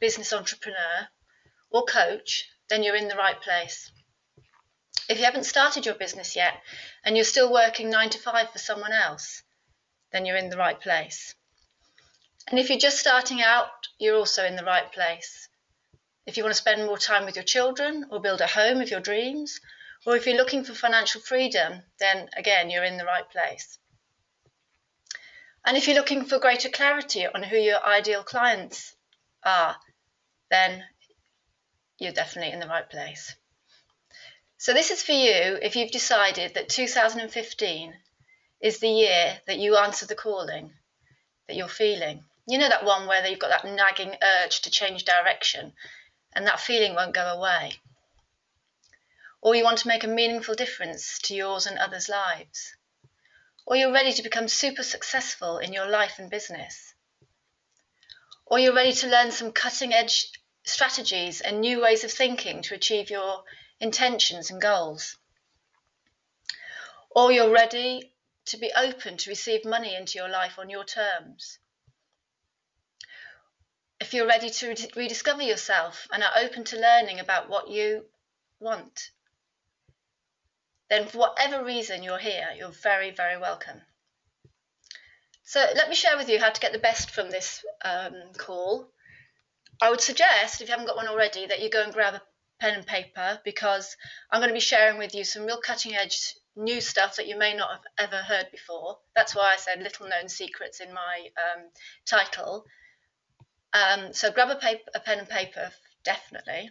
business entrepreneur or coach, then you're in the right place. If you haven't started your business yet and you're still working 9 to 5 for someone else, then you're in the right place. And if you're just starting out, you're also in the right place. If you want to spend more time with your children or build a home of your dreams, or if you're looking for financial freedom, then again, you're in the right place. And if you're looking for greater clarity on who your ideal clients are, then you're definitely in the right place. So this is for you if you've decided that 2015 is the year that you answer the calling that you're feeling. You know, that one where you've got that nagging urge to change direction and that feeling won't go away. Or you want to make a meaningful difference to yours and others' lives. Or you're ready to become super successful in your life and business. Or you're ready to learn some cutting-edge strategies and new ways of thinking to achieve your intentions and goals. Or you're ready to be open to receive money into your life on your terms. If you're ready to rediscover yourself and are open to learning about what you want, then for whatever reason you're here, you're very, very welcome. So let me share with you how to get the best from this call. I would suggest, if you haven't got one already, that you go and grab a pen and paper, because I'm going to be sharing with you some real cutting edge new stuff that you may not have ever heard before. That's why I said little known secrets in my title. So grab a pen and paper, definitely.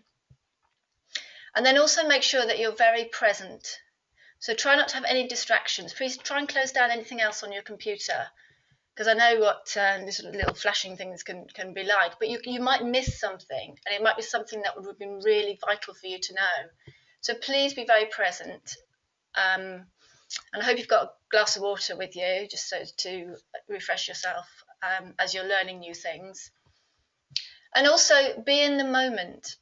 And then also make sure that you're very present. So try not to have any distractions. Please try and close down anything else on your computer, because I know what these little flashing things can be like, but you might miss something, and it might be something that would have been really vital for you to know. So please be very present. And I hope you've got a glass of water with you, just so to refresh yourself as you're learning new things. And also be in the moment.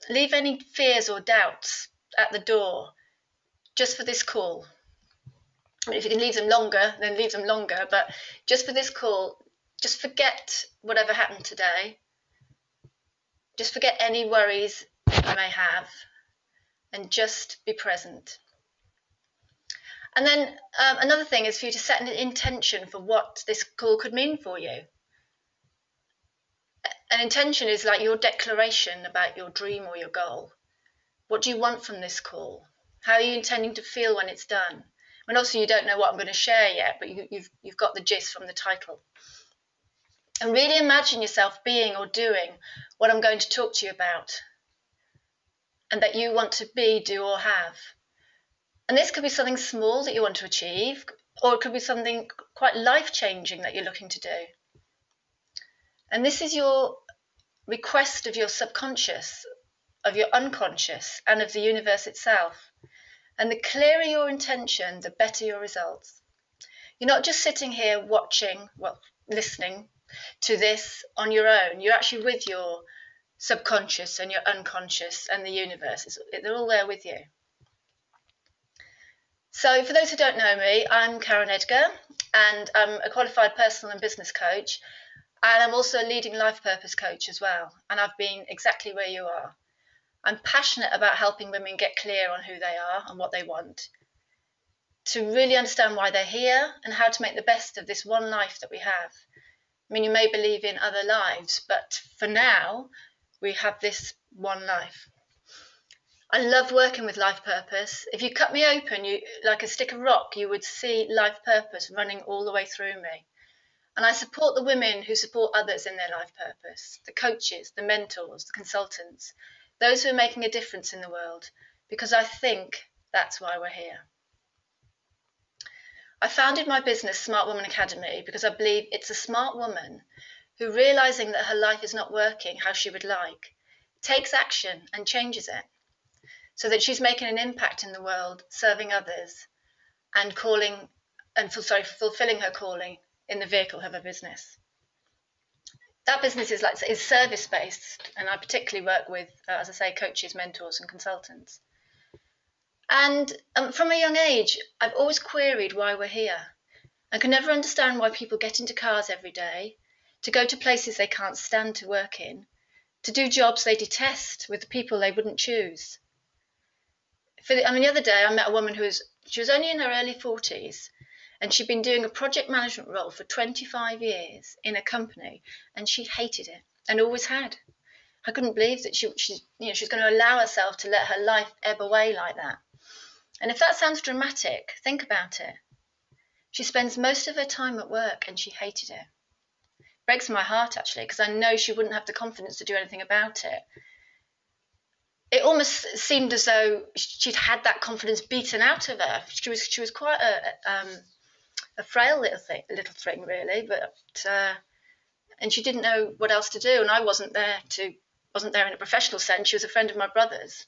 Leave any fears or doubts at the door just for this call. If you can leave them longer, then leave them longer. But just for this call, just forget whatever happened today. Just forget any worries you may have and just be present. And then another thing is for you to set an intention for what this call could mean for you. An intention is like your declaration about your dream or your goal. What do you want from this call? How are you intending to feel when it's done? And obviously you don't know what I'm going to share yet, but you've got the gist from the title. And really imagine yourself being or doing what I'm going to talk to you about, and that you want to be, do, or have. And this could be something small that you want to achieve, or it could be something quite life-changing that you're looking to do. And this is your request of your subconscious, of your unconscious, and of the universe itself. And the clearer your intention, the better your results. You're not just sitting here watching, listening to this on your own. You're actually with your subconscious and your unconscious and the universe. They're all there with you. So for those who don't know me, I'm Karen Edgar, and I'm a qualified personal and business coach. And I'm also a leading life purpose coach as well. And I've been exactly where you are. I'm passionate about helping women get clear on who they are and what they want, to really understand why they're here and how to make the best of this one life that we have. I mean, you may believe in other lives, but for now, we have this one life. I love working with life purpose. If you cut me open, like a stick of rock, you would see life purpose running all the way through me. And I support the women who support others in their life purpose, the coaches, the mentors, the consultants, those who are making a difference in the world, because I think that's why we're here. I founded my business, Smart Woman Academy, because I believe it's a smart woman who, realizing that her life is not working how she would like, takes action and changes it, so that she's making an impact in the world, serving others, and fulfilling her calling in the vehicle of her business. That business is service-based, and I particularly work with, as I say, coaches, mentors, and consultants. And from a young age, I've always queried why we're here. I can never understand why people get into cars every day to go to places they can't stand to work in, to do jobs they detest with the people they wouldn't choose. The other day I met a woman she was only in her early 40s, and she'd been doing a project management role for 25 years in a company, and she hated it and always had. I couldn't believe that she was going to allow herself to let her life ebb away like that. And if that sounds dramatic, think about it. She spends most of her time at work and she hated it. Breaks my heart, actually, because I know she wouldn't have the confidence to do anything about it. It almost seemed as though she'd had that confidence beaten out of her. She was quite a frail little thing, really, but and she didn't know what else to do. And I wasn't there in a professional sense. She was a friend of my brother's.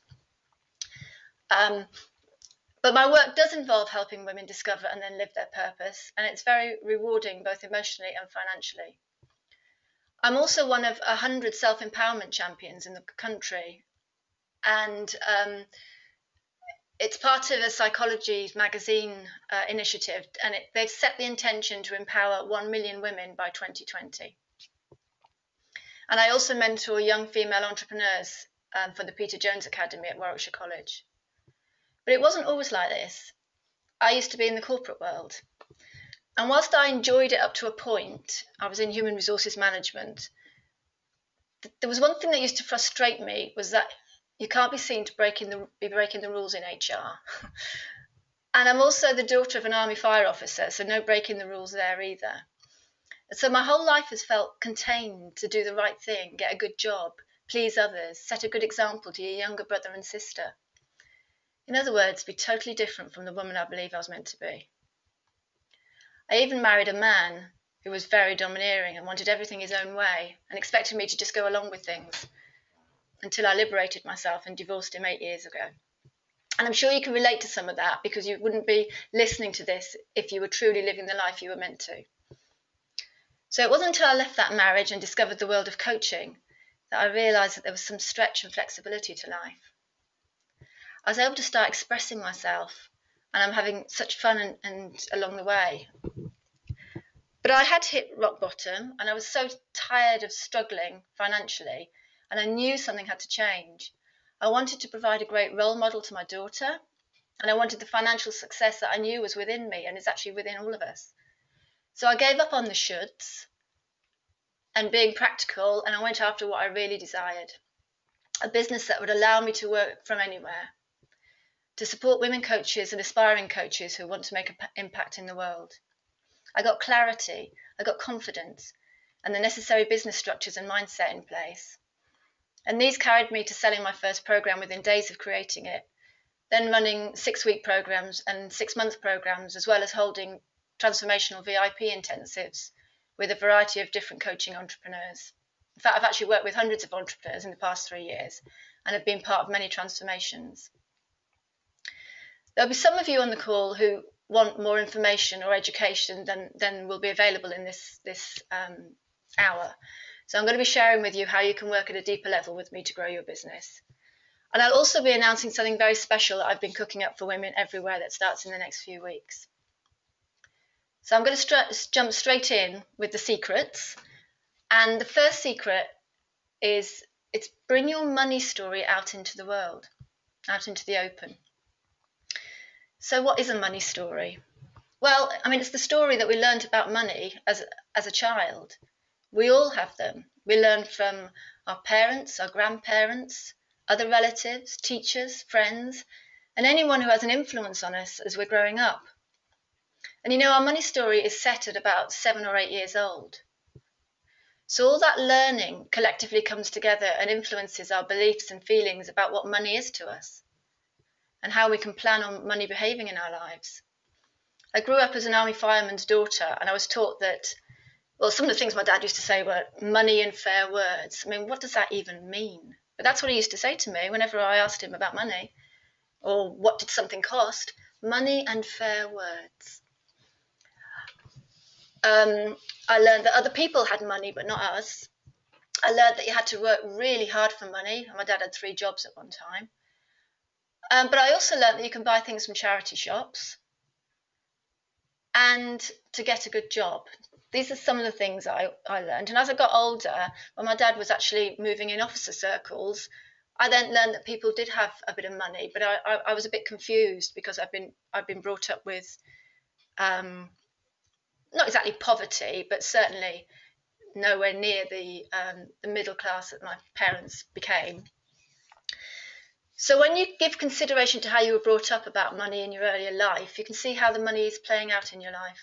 But my work does involve helping women discover and then live their purpose, and it's very rewarding both emotionally and financially. I'm also one of 100 self-empowerment champions in the country, and it's part of a Psychology magazine initiative, and they've set the intention to empower 1 million women by 2020. And I also mentor young female entrepreneurs for the Peter Jones Academy at Warwickshire College. But it wasn't always like this. I used to be in the corporate world. And whilst I enjoyed it up to a point, I was in human resources management, there was one thing that used to frustrate me, was that you can't be seen to be breaking the rules in HR. And I'm also the daughter of an army fire officer, so no breaking the rules there either. So my whole life has felt contained to do the right thing, get a good job, please others, set a good example to your younger brother and sister. In other words, be totally different from the woman I believe I was meant to be. I even married a man who was very domineering and wanted everything his own way and expected me to just go along with things, until I liberated myself and divorced him 8 years ago. And I'm sure you can relate to some of that, because you wouldn't be listening to this if you were truly living the life you were meant to. So it wasn't until I left that marriage and discovered the world of coaching that I realised that there was some stretch and flexibility to life. I was able to start expressing myself, and I'm having such fun and along the way. But I had hit rock bottom, and I was so tired of struggling financially, and I knew something had to change. I wanted to provide a great role model to my daughter, and I wanted the financial success that I knew was within me and is actually within all of us. So I gave up on the shoulds and being practical, and I went after what I really desired, a business that would allow me to work from anywhere, to support women coaches and aspiring coaches who want to make an impact in the world. I got clarity, I got confidence, and the necessary business structures and mindset in place. And these carried me to selling my first program within days of creating it, then running 6-week programs and 6-month programs, as well as holding transformational VIP intensives with a variety of different coaching entrepreneurs. In fact, I've actually worked with hundreds of entrepreneurs in the past 3 years and have been part of many transformations. There'll be some of you on the call who want more information or education than will be available in this hour. So I'm going to be sharing with you how you can work at a deeper level with me to grow your business. And I'll also be announcing something very special that I've been cooking up for women everywhere that starts in the next few weeks. So I'm going to jump straight in with the secrets. And the first secret is it's bring your money story out into the world, out into the open. So what is a money story? Well, it's the story that we learned about money as a child. We all have them. We learn from our parents, our grandparents, other relatives, teachers, friends, and anyone who has an influence on us as we're growing up. And our money story is set at about 7 or 8 years old. So all that learning collectively comes together and influences our beliefs and feelings about what money is to us and how we can plan on money behaving in our lives. I grew up as an army fireman's daughter, and I was taught that, some of the things my dad used to say were money and fair words. What does that even mean? But that's what he used to say to me whenever I asked him about money, or what did something cost? Money and fair words. I learned that other people had money, but not us. I learned that you had to work really hard for money. My dad had 3 jobs at one time. But I also learned that you can buy things from charity shops and to get a good job. these are some of the things I learned. And as I got older, when my dad was actually moving in officer circles, I then learned that people did have a bit of money, but I was a bit confused because I've been brought up with not exactly poverty, but certainly nowhere near the middle class that my parents became. So when you give consideration to how you were brought up about money in your earlier life, you can see how the money is playing out in your life.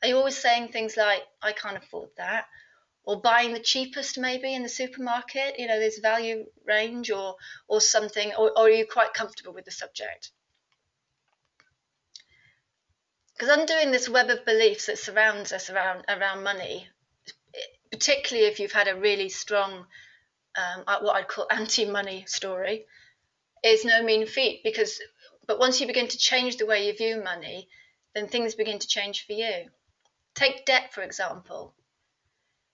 Are you always saying things like, I can't afford that? Or buying the cheapest maybe in the supermarket, there's value range or something, or are you quite comfortable with the subject? Because undoing this web of beliefs that surrounds us around money, particularly if you've had a really strong, what I'd call anti-money story, is no mean feat. But once you begin to change the way you view money, then things begin to change for you. Take debt, for example.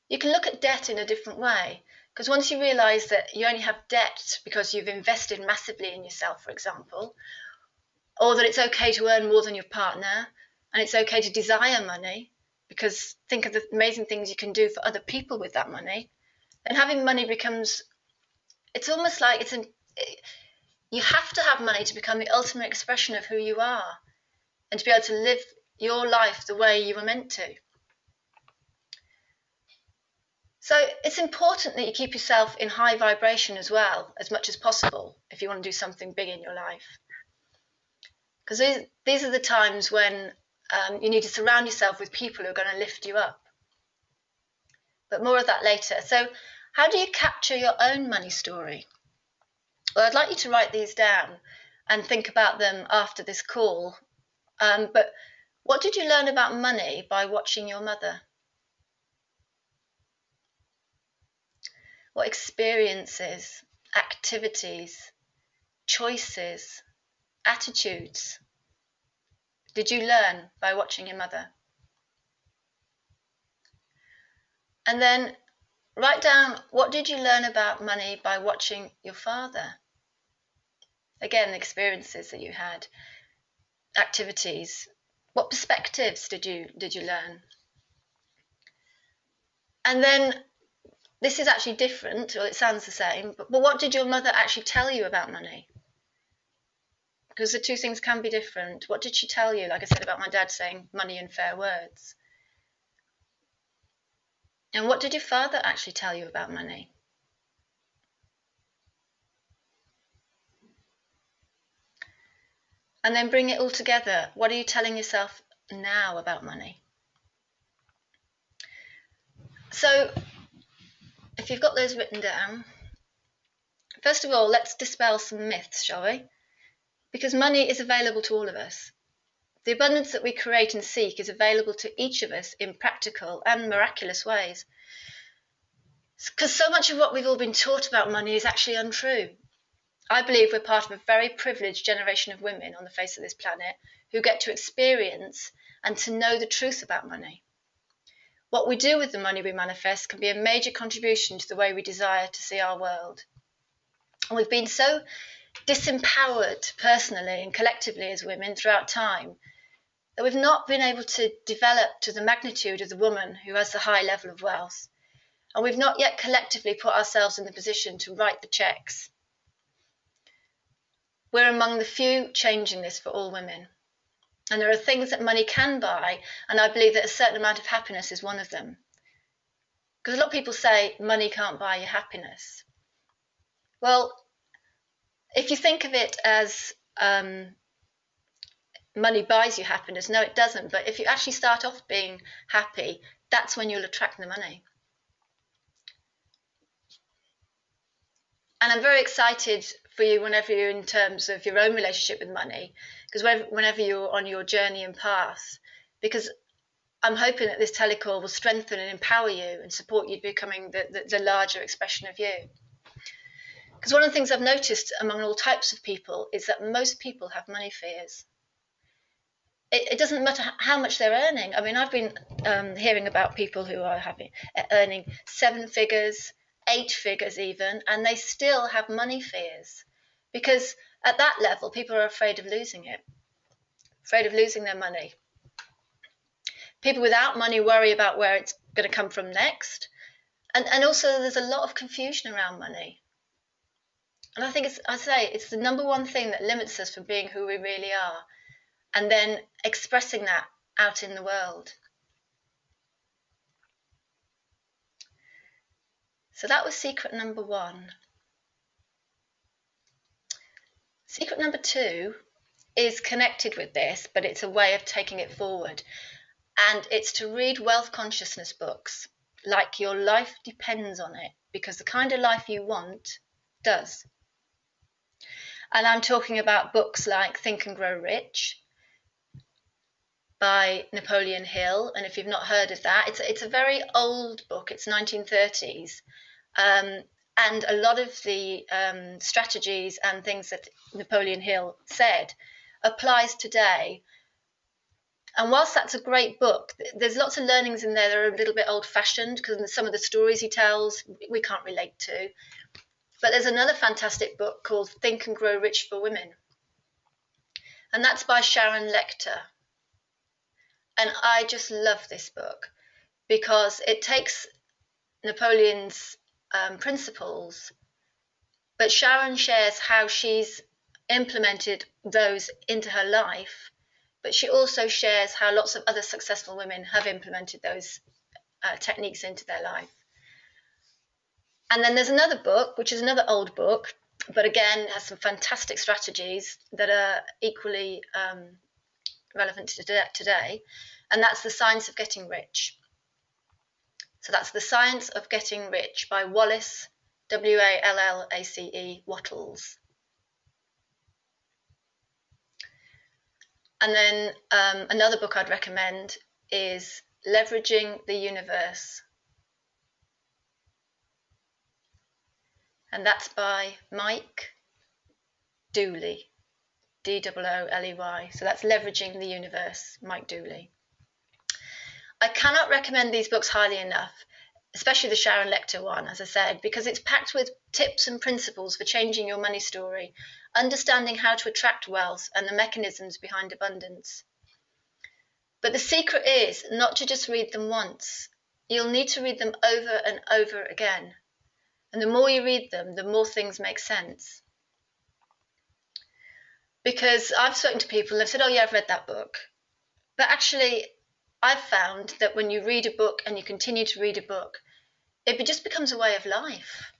You can look at debt in a different way, because once you realise that you only have debt because you've invested massively in yourself, for example, or that it's okay to earn more than your partner, and it's okay to desire money, because think of the amazing things you can do for other people with that money, then having money becomes, it's almost like you have to have money to become the ultimate expression of who you are and to be able to live your life the way you were meant to. So it's important that you keep yourself in high vibration as well, as much as possible, if you want to do something big in your life. Because these are the times when you need to surround yourself with people who are going to lift you up. But more of that later. So how do you capture your own money story? Well, I'd like you to write these down and think about them after this call. But what did you learn about money by watching your mother? What experiences, activities, choices, attitudes did you learn by watching your mother? And then write down, what did you learn about money by watching your father? Again, the experiences that you had, activities. What perspectives did you learn? And then this is actually different, or it sounds the same, but what did your mother actually tell you about money? Because the two things can be different. What did she tell you? Like I said about my dad saying money and fair words. And what did your father actually tell you about money? And then bring it all together. What are you telling yourself now about money? So if you've got those written down, first of all, let's dispel some myths, shall we? Because money is available to all of us. The abundance that we create and seek is available to each of us in practical and miraculous ways. Because so much of what we've all been taught about money is actually untrue. I believe we're part of a very privileged generation of women on the face of this planet who get to experience and to know the truth about money. What we do with the money we manifest can be a major contribution to the way we desire to see our world. And we've been so disempowered personally and collectively as women throughout time that we've not been able to develop to the magnitude of the woman who has the high level of wealth. And we've not yet collectively put ourselves in the position to write the checks. We're among the few changing this for all women. And there are things that money can buy, and I believe that a certain amount of happiness is one of them. Because a lot of people say money can't buy you happiness. Well, if you think of it as money buys you happiness, no, it doesn't. But if you actually start off being happy, that's when you'll attract the money. And I'm very excited for you whenever you're in terms of your own relationship with money, because whenever you're on your journey and path, because I'm hoping that this telecall will strengthen and empower you and support you becoming the larger expression of you. Because one of the things I've noticed among all types of people is that most people have money fears. It doesn't matter how much they're earning. I mean, I've been hearing about people who are earning 7 figures, 8 figures even, and they still have money fears. Because at that level, people are afraid of losing it, afraid of losing their money. People without money worry about where it's going to come from next. And also there's a lot of confusion around money. And I think it's the number one thing that limits us from being who we really are and then expressing that out in the world. So that was secret number 1. Secret number 2 is connected with this, but it's a way of taking it forward. And it's to read wealth consciousness books like your life depends on it, because the kind of life you want does. And I'm talking about books like Think and Grow Rich by Napoleon Hill. And if you've not heard of that, it's a very old book. It's 1930s. And a lot of the strategies and things that Napoleon Hill said applies today. And whilst that's a great book, there's lots of learnings in there that are a little bit old-fashioned because some of the stories he tells we can't relate to. But there's another fantastic book called Think and Grow Rich for Women. And that's by Sharon Lechter. And I just love this book because it takes Napoleon's principles, but Sharon shares how she's implemented those into her life, but she also shares how lots of other successful women have implemented those techniques into their life. And then there's another book, which is another old book, but again has some fantastic strategies that are equally relevant to today, and that's The Science of Getting Rich. So that's The Science of Getting Rich by Wallace, Wallace, Wattles. And then another book I'd recommend is Leveraging the Universe. And that's by Mike Dooley, Dooley. So that's Leveraging the Universe, Mike Dooley. I cannot recommend these books highly enough, especially the Sharon Lechter one, as I said, because it's packed with tips and principles for changing your money story, understanding how to attract wealth and the mechanisms behind abundance. But the secret is not to just read them once. You'll need to read them over and over again. And the more you read them, the more things make sense. Because I've spoken to people and they've said, oh yeah, I've read that book. But actually, I've found that when you read a book and you continue to read a book, it just becomes a way of life.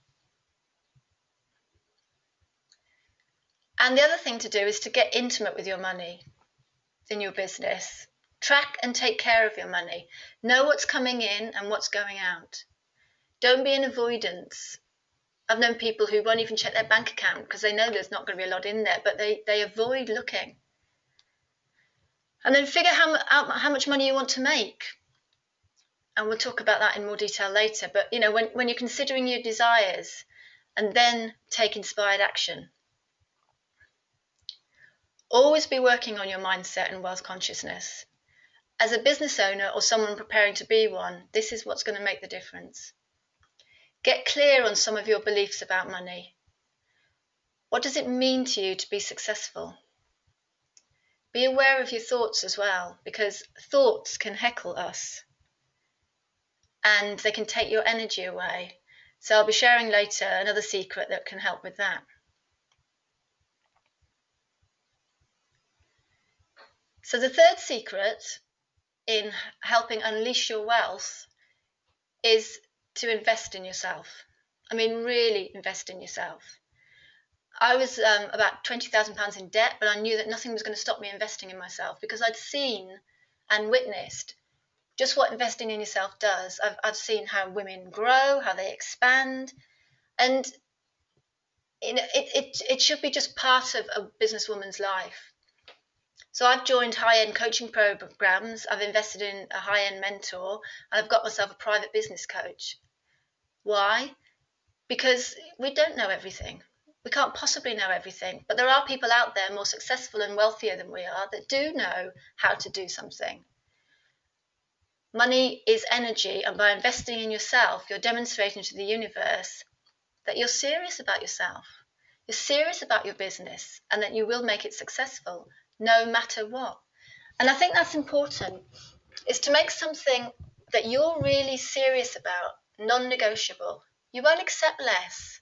And the other thing to do is to get intimate with your money in your business. Track and take care of your money. Know what's coming in and what's going out. Don't be in avoidance. I've known people who won't even check their bank account because they know there's not going to be a lot in there, but they avoid looking. And then figure out how much money you want to make. And we'll talk about that in more detail later. But you know, when you're considering your desires, and then take inspired action. Always be working on your mindset and wealth consciousness. As a business owner or someone preparing to be one, this is what's going to make the difference. Get clear on some of your beliefs about money. What does it mean to you to be successful? Be aware of your thoughts as well, because thoughts can heckle us and they can take your energy away. So I'll be sharing later another secret that can help with that. So the third secret in helping unleash your wealth is to invest in yourself. I mean, really invest in yourself. I was about £20,000 in debt, but I knew that nothing was going to stop me investing in myself because I'd seen and witnessed just what investing in yourself does. I've seen how women grow, how they expand, and it should be just part of a businesswoman's life. So I've joined high-end coaching programs, I've invested in a high-end mentor, and I've got myself a private business coach. Why? Because we don't know everything. We can't possibly know everything, but there are people out there more successful and wealthier than we are that do know how to do something. Money is energy, and by investing in yourself, you're demonstrating to the universe that you're serious about yourself. You're serious about your business and that you will make it successful no matter what. And I think that's important is to make something that you're really serious about non-negotiable. You won't accept less,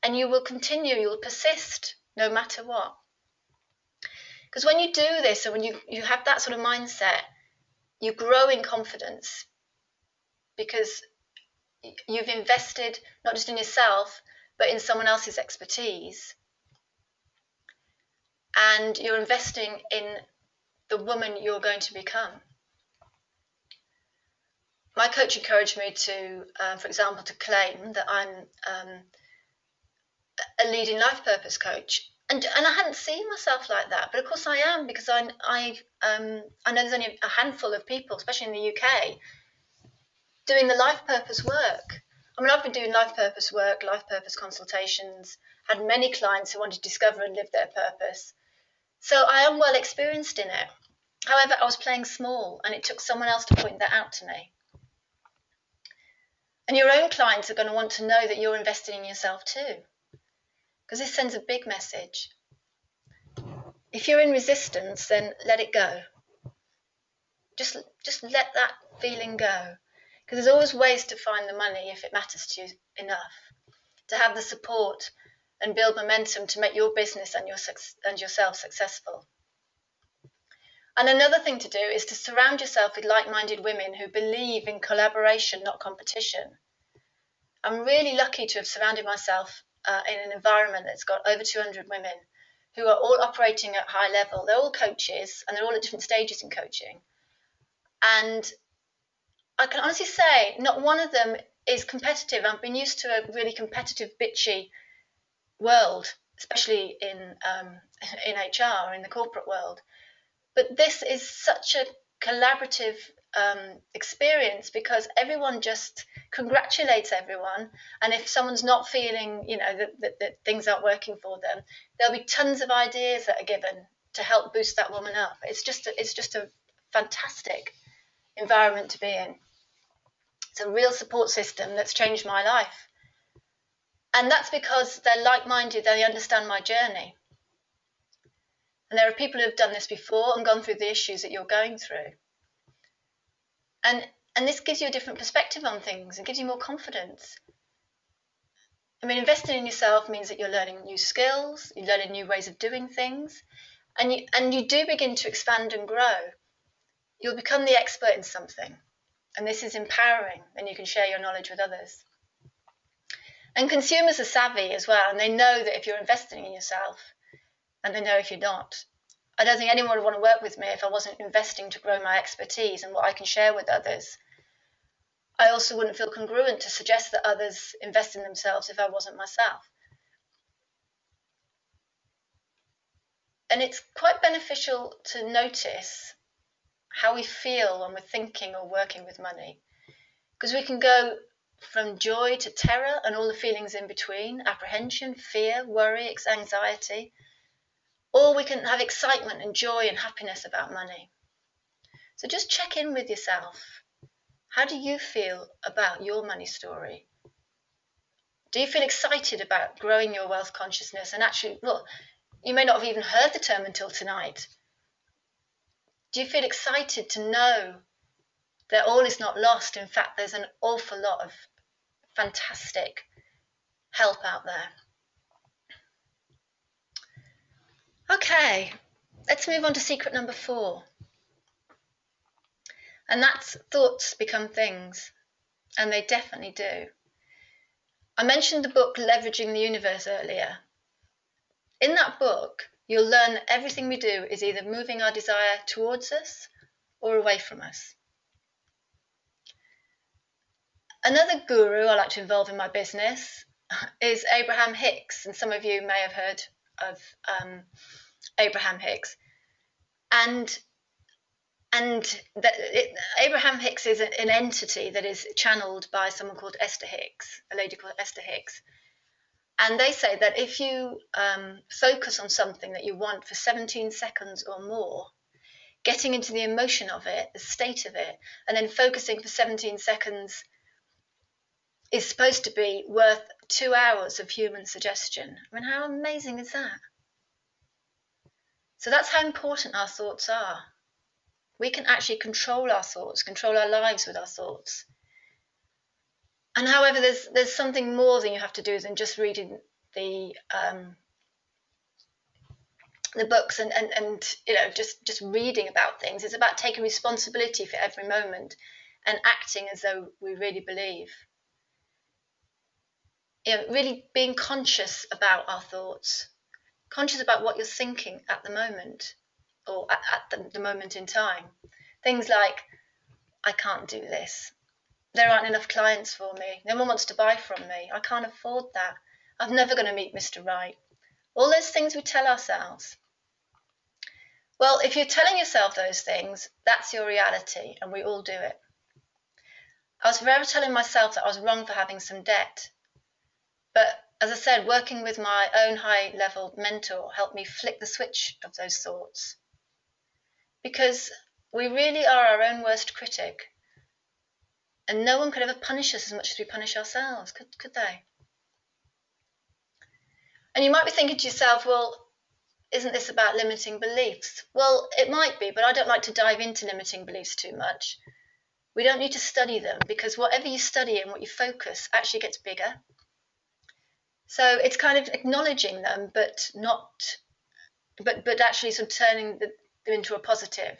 and you will continue, you will persist no matter what. Because when you do this, and when you have that sort of mindset, you grow in confidence because you've invested not just in yourself, but in someone else's expertise. And you're investing in the woman you're going to become. My coach encouraged me to, for example, to claim that I'm a leading life purpose coach. And I hadn't seen myself like that, but of course I am, because I know there's only a handful of people, especially in the UK, doing the life purpose work. I mean, I've been doing life purpose work, life purpose consultations, had many clients who wanted to discover and live their purpose. So I am well experienced in it. However, I was playing small, and it took someone else to point that out to me. And your own clients are going to want to know that you're investing in yourself too, because this sends a big message. If you're in resistance, then let it go. Just let that feeling go, because there's always ways to find the money if it matters to you enough, to have the support and build momentum to make your business and yourself successful. And another thing to do is to surround yourself with like-minded women who believe in collaboration, not competition. I'm really lucky to have surrounded myself in an environment that's got over 200 women who are all operating at high level. They're all coaches, and they're all at different stages in coaching. And I can honestly say not one of them is competitive. I've been used to a really competitive, bitchy world, especially in HR, in the corporate world. But this is such a collaborative experience, because everyone just congratulates everyone, and if someone's not feeling, that things aren't working for them, there'll be tons of ideas that are given to help boost that woman up. It's just a fantastic environment to be in. It's a real support system that's changed my life, and that's because they're like-minded. They understand my journey. And there are people who have done this before and gone through the issues that you're going through. And this gives you a different perspective on things. It gives you more confidence. I mean, investing in yourself means that you're learning new skills, you're learning new ways of doing things, and you do begin to expand and grow. You'll become the expert in something, and this is empowering, and you can share your knowledge with others. And consumers are savvy as well, and they know that if you're investing in yourself, and they know if you're not. I don't think anyone would want to work with me if I wasn't investing to grow my expertise and what I can share with others. I also wouldn't feel congruent to suggest that others invest in themselves if I wasn't myself. And it's quite beneficial to notice how we feel when we're thinking or working with money, because we can go from joy to terror and all the feelings in between, apprehension, fear, worry, anxiety. Or we can have excitement and joy and happiness about money. So just check in with yourself. How do you feel about your money story? Do you feel excited about growing your wealth consciousness? And actually, well, you may not have even heard the term until tonight. Do you feel excited to know that all is not lost? In fact, there's an awful lot of fantastic help out there. Okay, let's move on to secret number 4. And that's thoughts become things, and they definitely do. I mentioned the book Leveraging the Universe earlier. In that book, you'll learn that everything we do is either moving our desire towards us or away from us. Another guru I like to involve in my business is Abraham Hicks, and some of you may have heard of Abraham Hicks. And Abraham Hicks is an entity that is channeled by someone called Esther Hicks, a lady called Esther Hicks. And they say that if you focus on something that you want for 17 seconds or more, getting into the emotion of it, the state of it, and then focusing for 17 seconds is supposed to be worth 2 hours of human suggestion. I mean, how amazing is that? So that's how important our thoughts are. We can actually control our thoughts, control our lives with our thoughts. And however, there's something more than you have to do than just reading the books and just reading about things. It's about taking responsibility for every moment and acting as though we really believe. Really being conscious about our thoughts, conscious about what you're thinking at the moment or at the moment in time. Things like, I can't do this. There aren't enough clients for me. No one wants to buy from me. I can't afford that. I'm never going to meet Mr. Right. All those things we tell ourselves. Well, if you're telling yourself those things, that's your reality, and we all do it. I was forever telling myself that I was wrong for having some debt. But as I said, working with my own high-level mentor helped me flick the switch of those thoughts. Because we really are our own worst critic. And no one could ever punish us as much as we punish ourselves, could they? And you might be thinking to yourself, well, isn't this about limiting beliefs? Well, it might be, but I don't like to dive into limiting beliefs too much. We don't need to study them because whatever you study and what you focus actually gets bigger. So it's kind of acknowledging them, but actually sort of turning them into a positive.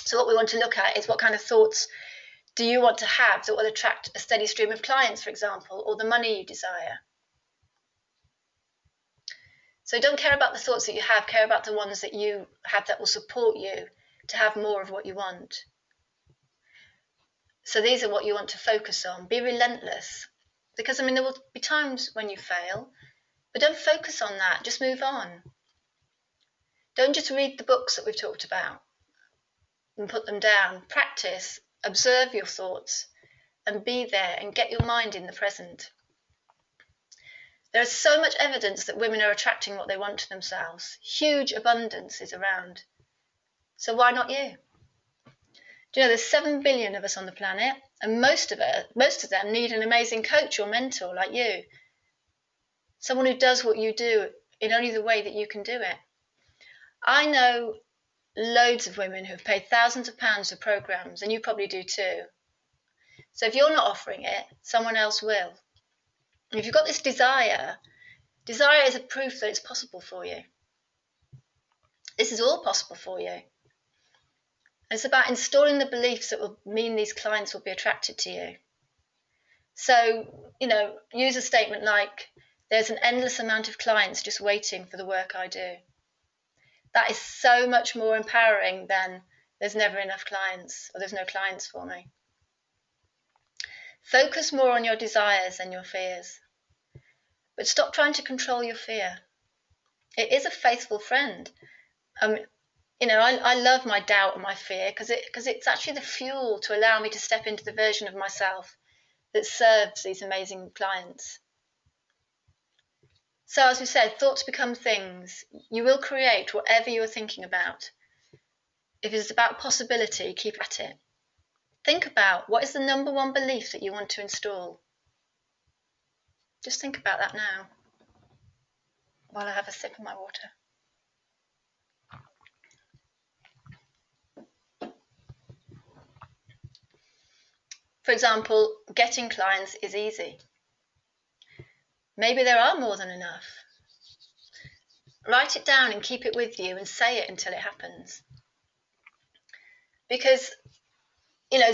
So what we want to look at is what kind of thoughts do you want to have that will attract a steady stream of clients, for example, or the money you desire. So don't care about the thoughts that you have, care about the ones that you have that will support you to have more of what you want. So these are what you want to focus on. Be relentless. Because, there will be times when you fail, but don't focus on that. Just move on. Don't just read the books that we've talked about and put them down. Practice, observe your thoughts, and be there and get your mind in the present. There is so much evidence that women are attracting what they want to themselves. Huge abundance is around. So why not you? Do you know there's 7 billion of us on the planet, and most of them need an amazing coach or mentor like you. Someone who does what you do in only the way that you can do it. I know loads of women who've paid thousands of pounds for programs, and you probably do too. So if you're not offering it, someone else will. If you've got this desire is a proof that it's possible for you. This is all possible for you. It's about installing the beliefs that will mean these clients will be attracted to you. So, use a statement like, there's an endless amount of clients just waiting for the work I do. That is so much more empowering than there's never enough clients or there's no clients for me. Focus more on your desires than your fears. But stop trying to control your fear. It is a faithful friend. I love my doubt and my fear because it's actually the fuel to allow me to step into the version of myself that serves these amazing clients. So as we said, thoughts become things. You will create whatever you are thinking about. If it's about possibility, keep at it. Think about what is the number one belief that you want to install. Just think about that now while I have a sip of my water. For example, getting clients is easy. Maybe there are more than enough. Write it down and keep it with you and say it until it happens. Because,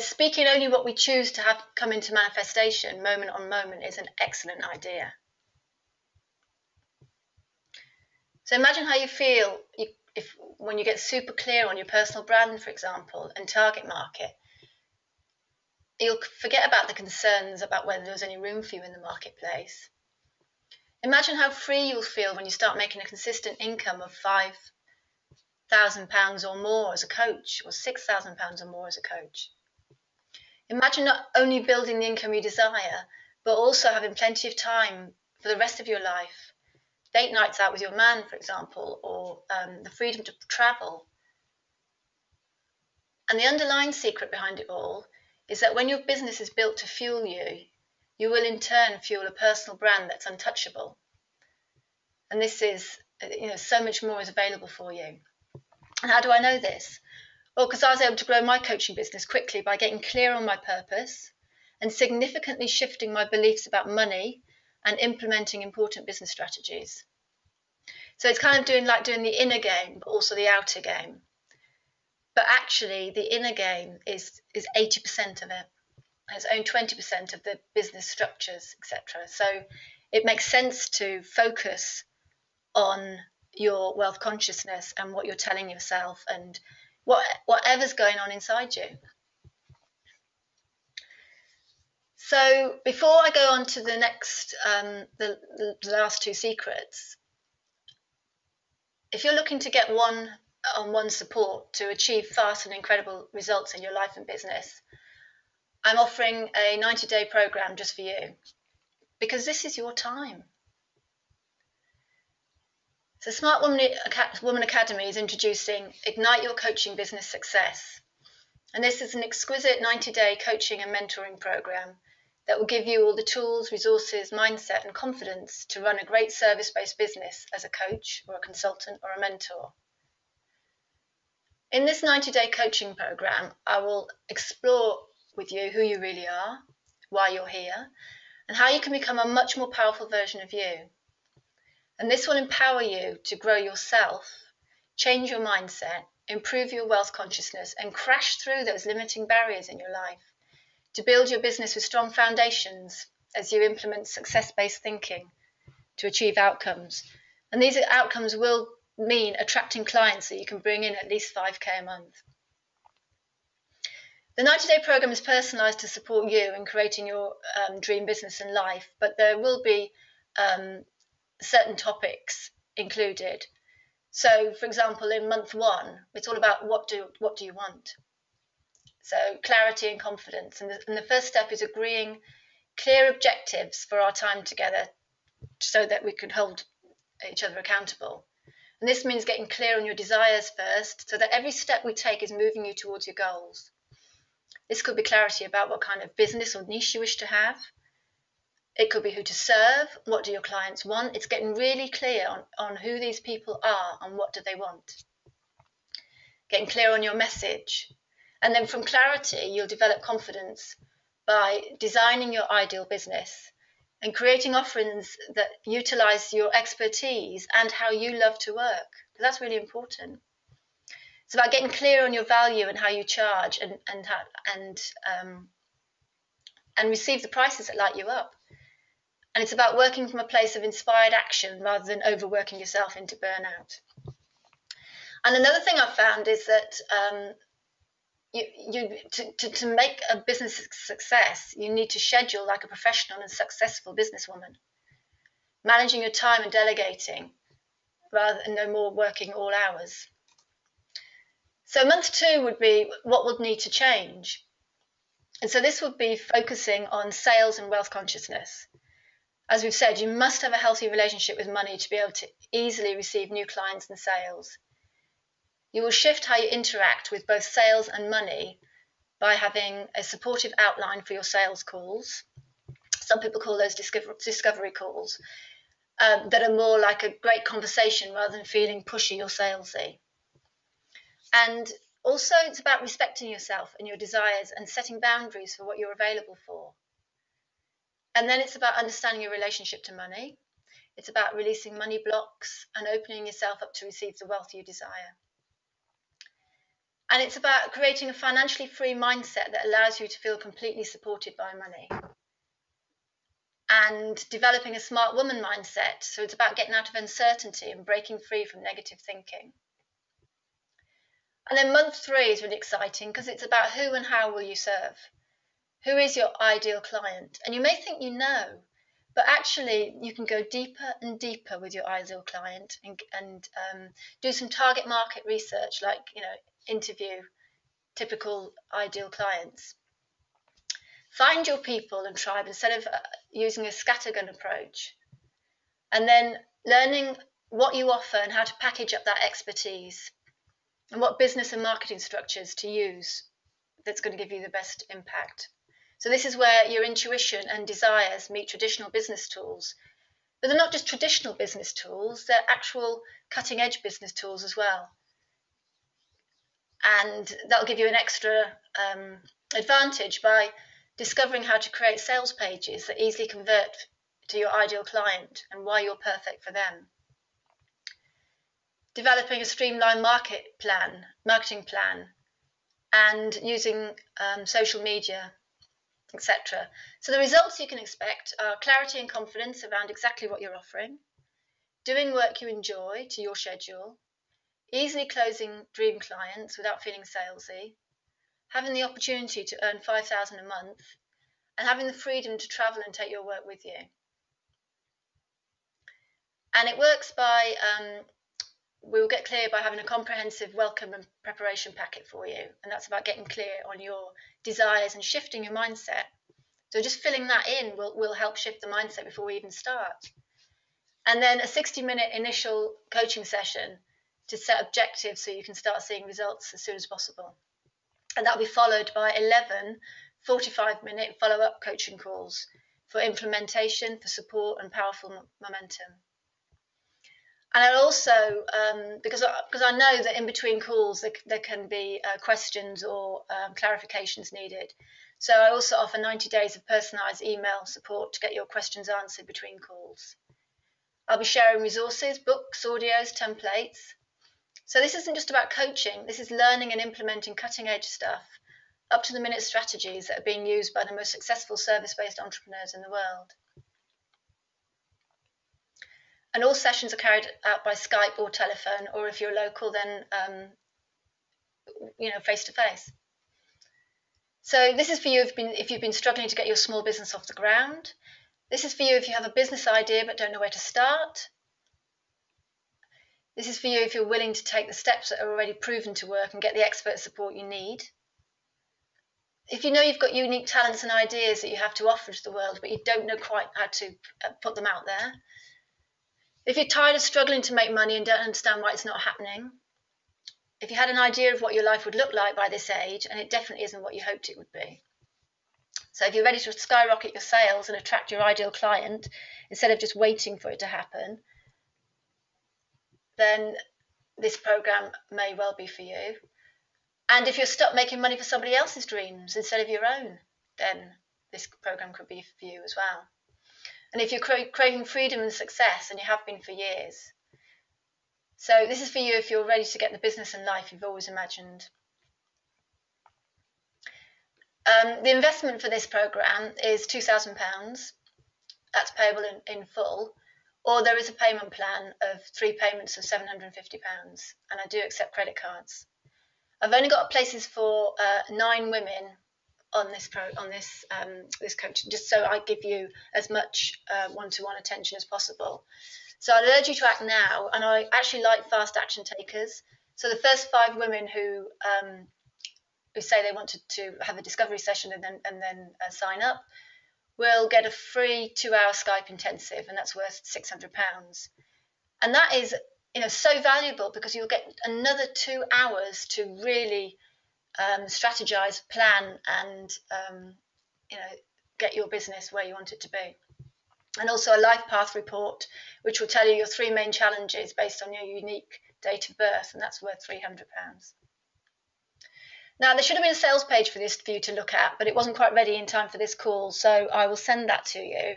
speaking only what we choose to have come into manifestation moment on moment is an excellent idea. So imagine how you feel when you get super clear on your personal brand, for example, and target market. You'll forget about the concerns about whether there's any room for you in the marketplace. Imagine how free you'll feel when you start making a consistent income of £5,000 or more as a coach, or £6,000 or more as a coach. Imagine not only building the income you desire, but also having plenty of time for the rest of your life. Date nights out with your man, for example, or the freedom to travel. And the underlying secret behind it all is that when your business is built to fuel you, you will in turn fuel a personal brand that's untouchable. And this is, so much more is available for you. And how do I know this? Well, because I was able to grow my coaching business quickly by getting clear on my purpose and significantly shifting my beliefs about money and implementing important business strategies. So it's kind of doing the inner game, but also the outer game. But actually, the inner game is 80% of it. It's only 20% of the business structures, etc. So it makes sense to focus on your wealth consciousness and what you're telling yourself and whatever's going on inside you. So before I go on to the next, the last two secrets, if you're looking to get one-on-one support to achieve fast and incredible results in your life and business, I'm offering a 90-day program just for you, because this is your time. So Smart Woman Academy is introducing Ignite Your Coaching Business Success. And this is an exquisite 90-day coaching and mentoring program that will give you all the tools, resources, mindset, and confidence to run a great service-based business as a coach or a consultant or a mentor. In this 90-day coaching program, I will explore with you who you really are, why you're here, and how you can become a much more powerful version of you. And this will empower you to grow yourself, change your mindset, improve your wealth consciousness, and crash through those limiting barriers in your life to build your business with strong foundations as you implement success-based thinking to achieve outcomes. And these outcomes will mean attracting clients that you can bring in at least 5K a month. The 90-day program is personalised to support you in creating your dream business and life, but there will be certain topics included. So, for example, in month 1, it's all about what do you want? So clarity and confidence. And the first step is agreeing clear objectives for our time together so that we can hold each other accountable. And this means getting clear on your desires first so that every step we take is moving you towards your goals. This could be clarity about what kind of business or niche you wish to have. It could be who to serve, what do your clients want. It's getting really clear on who these people are and what do they want. Getting clear on your message. And then from clarity, you'll develop confidence by designing your ideal business and creating offerings that utilize your expertise and how you love to work. That's really important. It's about getting clear on your value and how you charge and receive the prices that light you up. And it's about working from a place of inspired action rather than overworking yourself into burnout. And another thing I've found is that to make a business success, you need to schedule like a professional and successful businesswoman, managing your time and delegating rather than no more working all hours. So month 2 would be what would need to change. And so this would be focusing on sales and wealth consciousness. As we've said, you must have a healthy relationship with money to be able to easily receive new clients and sales. You will shift how you interact with both sales and money by having a supportive outline for your sales calls. Some people call those discovery calls that are more like a great conversation rather than feeling pushy or salesy. And also it's about respecting yourself and your desires and setting boundaries for what you're available for. And then it's about understanding your relationship to money. It's about releasing money blocks and opening yourself up to receive the wealth you desire. And it's about creating a financially free mindset that allows you to feel completely supported by money. And developing a smart woman mindset. So it's about getting out of uncertainty and breaking free from negative thinking. And then month 3 is really exciting because it's about who and how will you serve. Who is your ideal client? And you may think you know, but actually you can go deeper and deeper with your ideal client and do some target market research, like, interview typical ideal clients. Find your people and tribe instead of using a scattergun approach. And then learning what you offer and how to package up that expertise and what business and marketing structures to use that's going to give you the best impact. So this is where your intuition and desires meet traditional business tools. But they're not just traditional business tools, they're actual cutting-edge business tools as well. And that'll give you an extra advantage by discovering how to create sales pages that easily convert to your ideal client and why you're perfect for them. Developing a streamlined marketing plan, and using social media, etc. So the results you can expect are clarity and confidence around exactly what you're offering, doing work you enjoy to your schedule, easily closing dream clients without feeling salesy, having the opportunity to earn $5,000 a month, and having the freedom to travel and take your work with you. And it works by, we'll get clear by having a comprehensive welcome and preparation packet for you. And that's about getting clear on your desires and shifting your mindset. So just filling that in will help shift the mindset before we even start. And then a 60-minute initial coaching session to set objectives so you can start seeing results as soon as possible. And that'll be followed by 11 45-minute follow-up coaching calls for implementation, for support and powerful momentum. And I'll also, because I know that in between calls there can be questions or clarifications needed. So I also offer 90 days of personalised email support to get your questions answered between calls. I'll be sharing resources, books, audios, templates. So this isn't just about coaching, this is learning and implementing cutting-edge stuff, up-to-the-minute strategies that are being used by the most successful service-based entrepreneurs in the world. And all sessions are carried out by Skype or telephone, or if you're local, then face-to-face. So this is for you if you've been struggling to get your small business off the ground. This is for you if you have a business idea but don't know where to start. This is for you if you're willing to take the steps that are already proven to work and get the expert support you need. If you know you've got unique talents and ideas that you have to offer to the world, but you don't know quite how to put them out there. If you're tired of struggling to make money and don't understand why it's not happening. If you had an idea of what your life would look like by this age, and it definitely isn't what you hoped it would be. So if you're ready to skyrocket your sales and attract your ideal client, instead of just waiting for it to happen, then this program may well be for you. And if you're stuck making money for somebody else's dreams instead of your own, then this program could be for you as well. And if you're craving freedom and success, and you have been for years. So this is for you if you're ready to get the business and life you've always imagined. The investment for this program is £2,000. That's payable in full. Or there is a payment plan of 3 payments of £750, and I do accept credit cards. I've only got places for 9 women on this coaching, just so I give you as much one-to-one attention as possible. So I'd urge you to act now, and I actually like fast action takers. So the first 5 women who say they wanted to have a discovery session and then sign up will get a free 2-hour Skype intensive, and that's worth £600. And that is, so valuable because you'll get another 2 hours to really strategize, plan, and get your business where you want it to be. And also a life path report, which will tell you your 3 main challenges based on your unique date of birth, and that's worth £300. Now, there should have been a sales page for this for you to look at, but it wasn't quite ready in time for this call, so I will send that to you.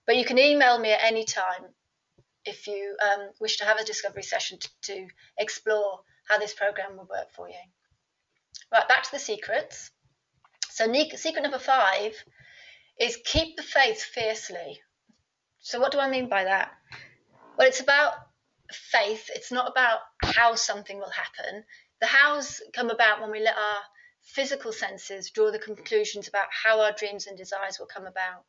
But you can email me at any time if you wish to have a discovery session to explore how this program will work for you. Right, back to the secrets. So secret number 5 is keep the faith fiercely. So what do I mean by that? Well, it's about faith. It's not about how something will happen. The hows come about when we let our physical senses draw the conclusions about how our dreams and desires will come about.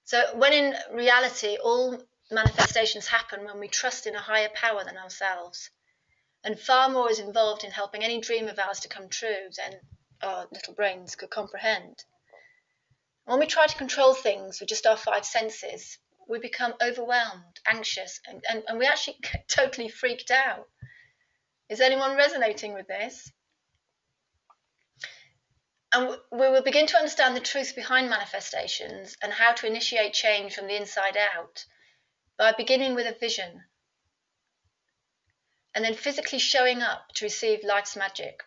So when in reality, all manifestations happen when we trust in a higher power than ourselves. And far more is involved in helping any dream of ours to come true than our little brains could comprehend. When we try to control things with just our 5 senses, we become overwhelmed, anxious, and we actually get totally freaked out. Is anyone resonating with this? And we will begin to understand the truth behind manifestations and how to initiate change from the inside out by beginning with a vision. and then physically showing up to receive life's magic.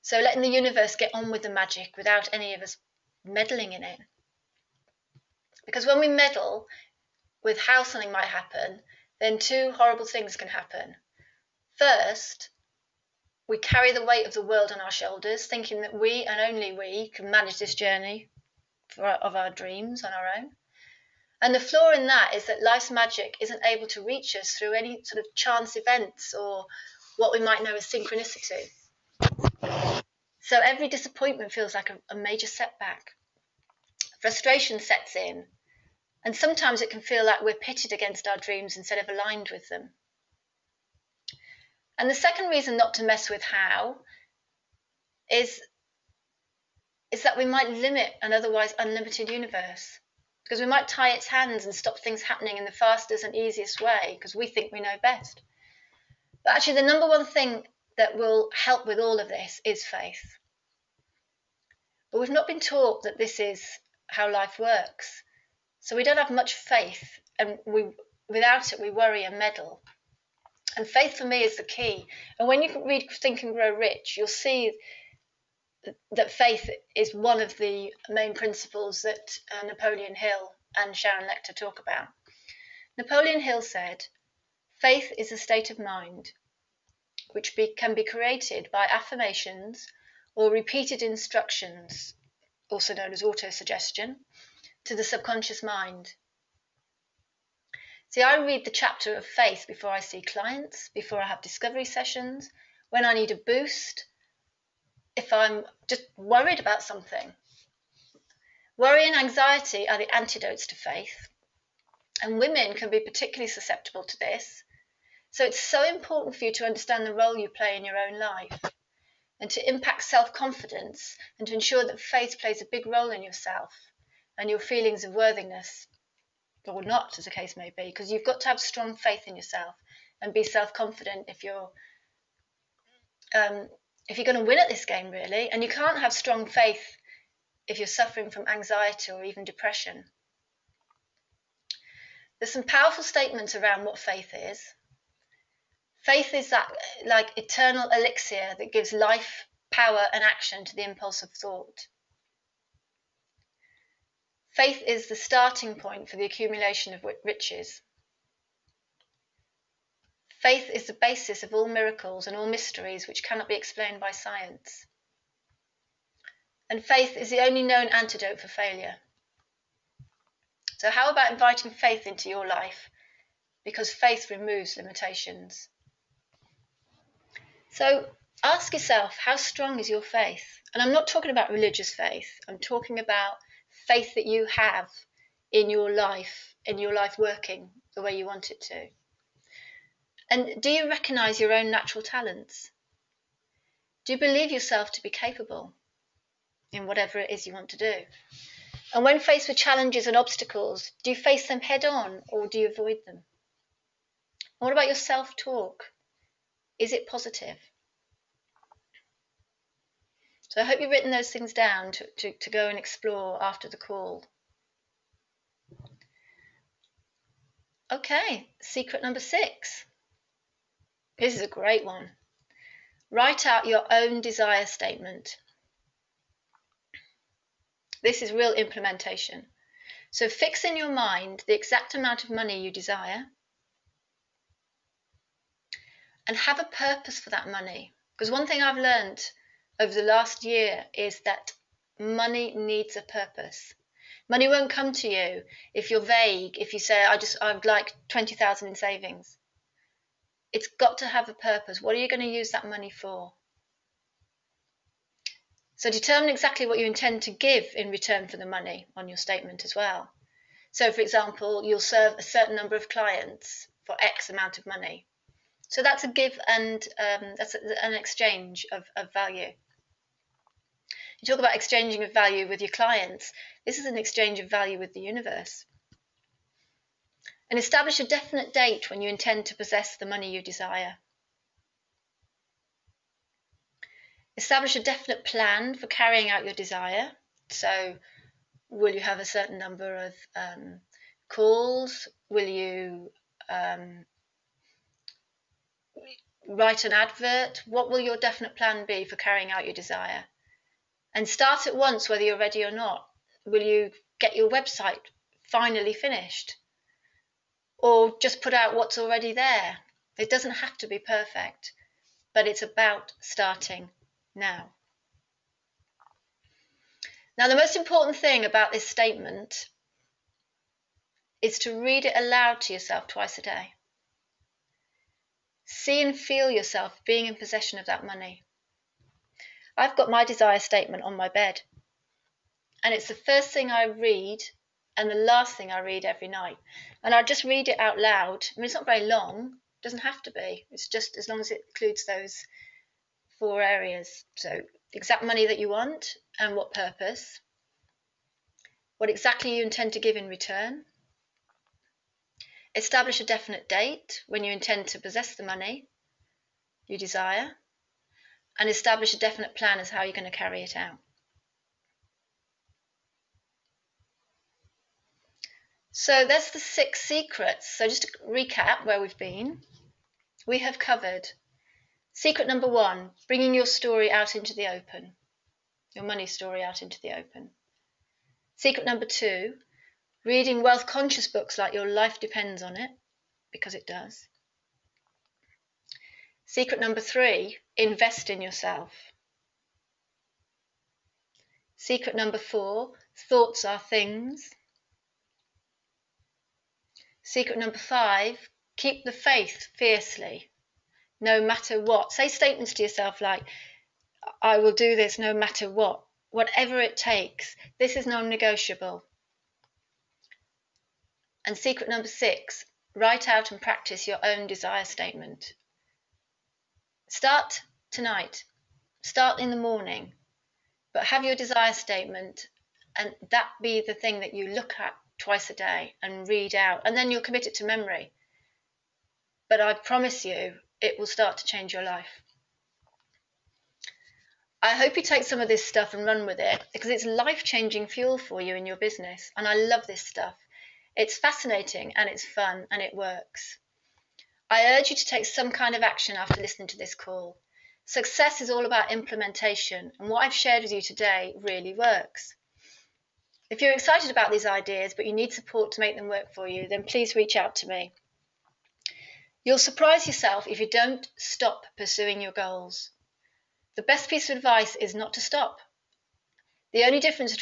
So letting the universe get on with the magic without any of us meddling in it. Because when we meddle with how something might happen, then two horrible things can happen. First, we carry the weight of the world on our shoulders, thinking that we and only we can manage this journey of our dreams on our own. And the flaw in that is that life's magic isn't able to reach us through any sort of chance events or what we might know as synchronicity. So every disappointment feels like a major setback. Frustration sets in, and sometimes it can feel like we're pitted against our dreams instead of aligned with them. And the second reason not to mess with how is that we might limit an otherwise unlimited universe, because we might tie its hands and stop things happening in the fastest and easiest way because we think we know best. But actually, the number one thing that will help with all of this is faith. But we've not been taught that this is how life works. So we don't have much faith, and without it we worry and meddle. And faith for me is the key. And when you read Think and Grow Rich, you'll see that faith is one of the main principles that Napoleon Hill and Sharon Lechter talk about. Napoleon Hill said, "Faith is a state of mind which can be created by affirmations or repeated instructions, also known as autosuggestion, to the subconscious mind." See, I read the chapter of faith before I see clients, before I have discovery sessions, when I need a boost, if I'm just worried about something. Worry and anxiety are the antidotes to faith, and women can be particularly susceptible to this. So it's so important for you to understand the role you play in your own life and to impact self-confidence and to ensure that faith plays a big role in yourself and your feelings of worthiness, or not, as the case may be, because you've got to have strong faith in yourself and be self-confident if you're going to win at this game, really. And you can't have strong faith if you're suffering from anxiety or even depression. There's some powerful statements around what faith is. Faith is that like eternal elixir that gives life, power, and action to the impulse of thought. Faith is the starting point for the accumulation of riches. Faith is the basis of all miracles and all mysteries which cannot be explained by science. And faith is the only known antidote for failure. So how about inviting faith into your life? Because faith removes limitations. So ask yourself, how strong is your faith? And I'm not talking about religious faith. I'm talking about faith that you have in your life working the way you want it to. And do you recognize your own natural talents? Do you believe yourself to be capable in whatever it is you want to do? And when faced with challenges and obstacles, do you face them head on or do you avoid them? And what about your self-talk? Is it positive? So I hope you've written those things down to go and explore after the call. Okay, secret number 6. This is a great one. Write out your own desire statement. This is real implementation. So fix in your mind the exact amount of money you desire and have a purpose for that money. Because one thing I've learned over the last year is that money needs a purpose. Money won't come to you if you're vague, if you say, I'd like 20,000 in savings. It's got to have a purpose. What are you going to use that money for? So determine exactly what you intend to give in return for the money on your statement as well. So for example, you'll serve a certain number of clients for X amount of money. So that's a give and that's an exchange of value. You talk about exchanging of value with your clients. This is an exchange of value with the universe. And establish a definite date when you intend to possess the money you desire. Establish a definite plan for carrying out your desire. So will you have a certain number of calls? Will you write an advert? What will your definite plan be for carrying out your desire? And start at once, whether you're ready or not. Will you get your website finally finished? Or just put out what's already there? It doesn't have to be perfect, but it's about starting now. Now, the most important thing about this statement is to read it aloud to yourself twice a day. See and feel yourself being in possession of that money. I've got my desire statement on my bed, and it's the first thing I read and the last thing I read every night. And I just read it out loud. I mean, it's not very long, it doesn't have to be. It's just as long as it includes those 4 areas. So, the exact money that you want and what purpose, what exactly you intend to give in return, establish a definite date when you intend to possess the money you desire, and establish a definite plan as how you're going to carry it out. So there's the 6 secrets. So just to recap where we've been, we have covered secret number 1, bringing your story out into the open, your money story out into the open. Secret number 2, reading wealth conscious books like Your Life Depends on It, because it does. Secret number 3, invest in yourself. Secret number 4, thoughts are things. Secret number 5, keep the faith fiercely, no matter what. Say statements to yourself like, I will do this no matter what, whatever it takes. This is non-negotiable. And secret number 6, write out and practice your own desire statement. Start tonight, start in the morning, but have your desire statement and that be the thing that you look at twice a day and read out, and then you'll commit it to memory. But I promise you, it will start to change your life. I hope you take some of this stuff and run with it, because it's life-changing fuel for you in your business, and I love this stuff. It's fascinating and it's fun and it works. I urge you to take some kind of action after listening to this call. Success is all about implementation, and what I've shared with you today really works. If you're excited about these ideas but you need support to make them work for you, then please reach out to me. You'll surprise yourself if you don't stop pursuing your goals. The best piece of advice is not to stop. The only difference